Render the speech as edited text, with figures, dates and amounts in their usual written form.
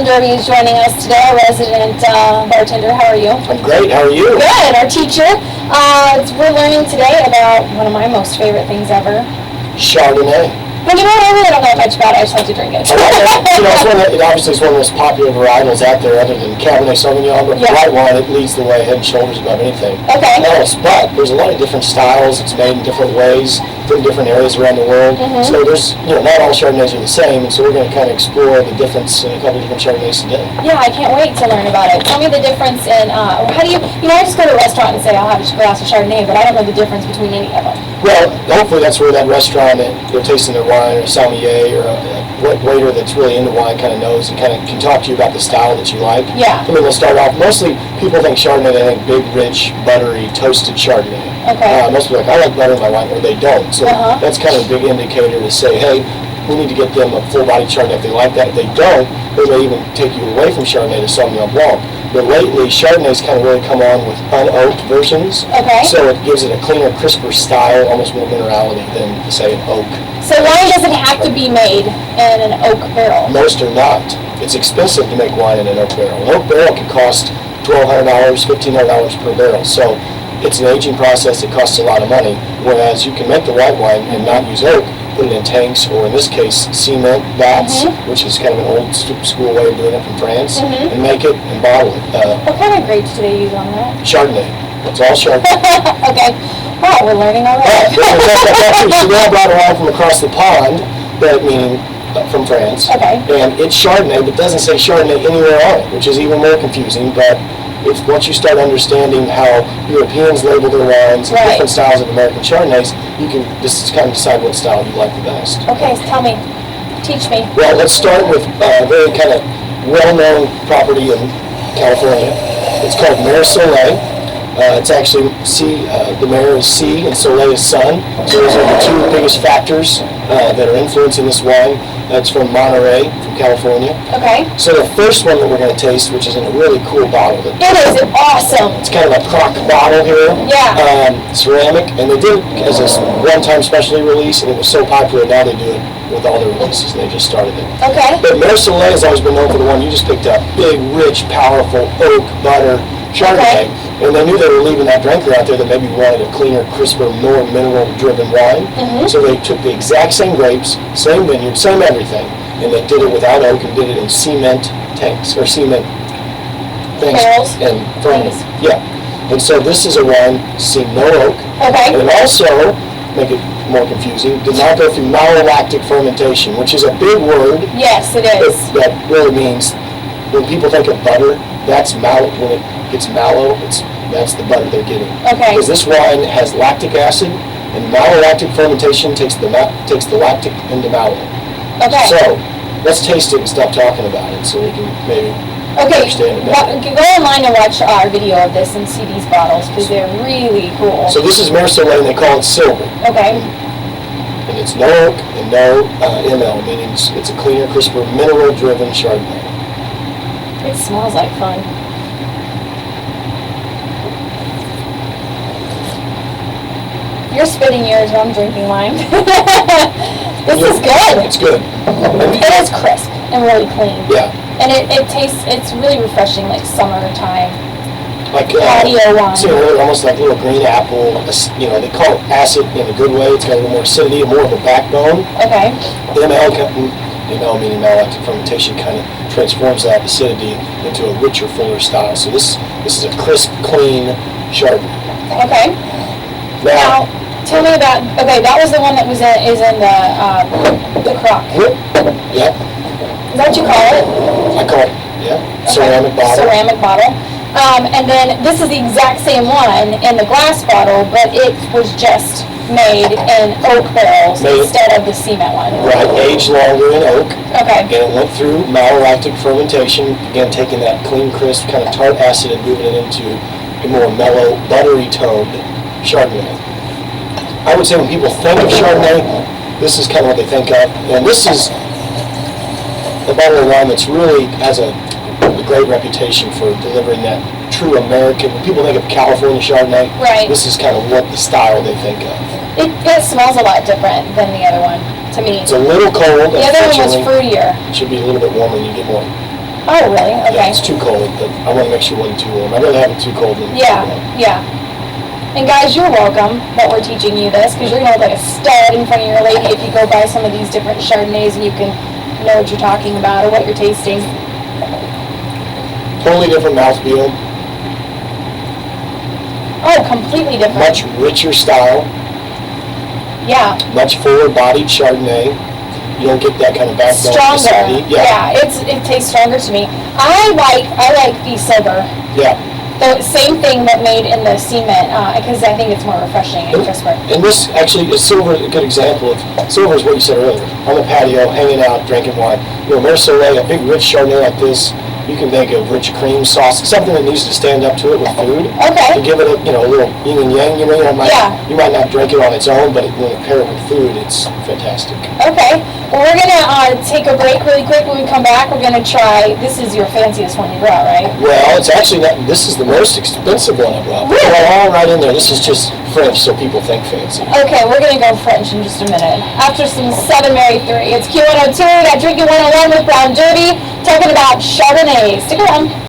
John Derby is joining us today, our resident bartender. How are you? I'm great. How are you? Good. Our teacher. We're learning today about one of my most favorite things ever. Chardonnay. But you know what? I really don't know much about it. I just like to drink it. It obviously is one of the most popular varietals out there other than Cabernet Sauvignon, but white wine, it leads the way head and shoulders above anything else. But there's a lot of different styles. It's made in different ways from different areas around the world. So there's, not all Chardonnays are the same, and so we're going to kind of explore the difference in a couple of different Chardonnays today. Yeah, I can't wait to learn about it. Tell me the difference in, how do you, I just go to a restaurant and say, I'll have a glass of Chardonnay, but I don't know the difference between any of them. Well, hopefully that's where that restaurant that you're tasting their wine, or a sommelier, or a waiter that's really into wine kind of knows and kind of can talk to you about the style that you like. Yeah. I mean, we'll start off, mostly people think Chardonnay, they think big, rich, buttery, toasted Chardonnay. Okay. Most people are like, I like butter in my wine, or they don't. So that's kind of a big indicator to say, hey, we need to get them a full-bodied Chardonnay if they like that. If they don't, they may even take you away from Chardonnay to Sauvignon Blanc. But lately, Chardonnay's kind of really come on with unoaked versions. Okay. So it gives it a cleaner, crisper style, almost more minerality than, say, an oak. So wine doesn't have to be made in an oak barrel? Most are not. It's expensive to make wine in an oak barrel. An oak barrel can cost $1,200, $1,500 per barrel. So it's an aging process. It costs a lot of money. Whereas you can make the white wine and not use oak, put it in tanks, or in this case, cement vats, which is kind of an old school way of doing it from France, and make it and bottle it. What kind of grapes do they use on that? Chardonnay. It's all Chardonnay. Okay. Wow, we're learning already. Chanel brought a wine from across the pond, meaning from France. Okay. And it's Chardonnay, but doesn't say Chardonnay anywhere on it, which is even more confusing. But once you start understanding how Europeans label their wines and different styles of American Chardonnays, you can just kind of decide what style you like the best. Okay, so tell me. Teach me. Well, let's start with a very kind of well-known property in California. It's called Mer Soleil. It's actually the Mer is sea and Soleil is sun. So those are the two biggest factors that are influencing this wine. It's from Monterey, from California. Okay. So the first one that we're going to taste, which is in a really cool bottle. It is awesome. It's kind of a crock bottle here. Yeah. Ceramic, and they did it as a one-time specialty release, and it was so popular, now they do it with all their releases. They just started it. Okay. But Mer Soleil has always been known for the one you just picked up. Big, rich, powerful oak, butter, Chardonnay. Okay. And they knew they were leaving that drinker out there that maybe wanted a cleaner, crisper, more mineral-driven wine. So they took the exact same grapes, same vineyard, same everything, and they did it without oak and did it in cement tanks, or cement things. Barrels? And fermented. Yeah. And so this is a wine, seen no oak. Okay. And also, make it more confusing, did not go through malolactic fermentation, which is a big word. Yes, it is. That really means, when people think of butter, that's mallow. When it gets mallow, that's the butter they're getting. Okay. Because this wine has lactic acid, and malolactic fermentation takes the lactic into mallow. Okay. So let's taste it and stop talking about it, so we can maybe understand it better. Go online and watch our video of this and see these bottles because they're really cool. So this is Mer Soleil, and they call it silver. Okay. And it's no oak and no ML, meaning it's a cleaner, crisper, mineral-driven Chardonnay. It smells like fun. You're spitting yours while I'm drinking mine. This is good. It's good. It is crisp and really clean. Yeah. And it tastes, it's really refreshing, like summertime. Like patio wine. Almost like little green apple. They call it acid in a good way. It's got a little more acidity, more of a backbone. Okay. ML meaning malolactic fermentation kind of transforms that acidity into a richer, fuller style. So this is a crisp, clean Chardonnay. Okay. Now, tell me about, that was the one that is in the crock. Yep. Is that what you call it? I call it, ceramic bottle. Ceramic bottle. And then this is the exact same one in the glass bottle, but it was just made in oak barrels instead of the cement one. Right, aged longer in oak. Okay. And it went through malolactic fermentation, again taking that clean, crisp, kind of tart acid and moving it into a more mellow, buttery toned Chardonnay. I would say when people think of Chardonnay, this is kind of what they think of. And this is a bottle of wine that's really has a great reputation for delivering that true American. When people think of California Chardonnay, this is kind of what the style they think of. It smells a lot different than the other one, to me. It's a little cold. The other one was fruitier. It should be a little bit warmer and you get more Oh, really? Yeah, Okay. it's too cold, but I want to make sure it wasn't too warm. I'd rather have it too cold than too Yeah, warm. yeah. And guys, you're welcome that we're teaching you this, because you're gonna look like a stud in front of your lady if you go buy some of these different Chardonnays and you can know what you're talking about or what you're tasting. Totally different mouthfeel, Oh, completely different. much richer style, Yeah. much fuller-bodied Chardonnay. You don't get that kind of backbone Stronger. acidity. Yeah, it tastes stronger to me. I like the silver. Yeah. The same thing that made in the cement, because I think it's more refreshing and crisper. And this actually is silver, a good example of silver is what you said earlier. On the patio, hanging out, drinking wine. You know, Mercelet, a big rich Chardonnay like this, you can make a rich cream sauce, something that needs to stand up to it with food. Okay. And give it a, a little yin and yang, you might not drink it on its own, but when you pair it with food, it's fantastic. Okay. Well, we're gonna take a break really quick. When we come back, we're gonna try. This is your fanciest one you brought, right? Well, it's actually not, this is the most expensive one I brought. Really? They're all right in there. This is just French, so people think fancy. Okay, we're gonna go French in just a minute. After some 7 Mary 3. It's Q102. We got Drinking 101 with Brown Derby, talking about Chardonnay. Stick around.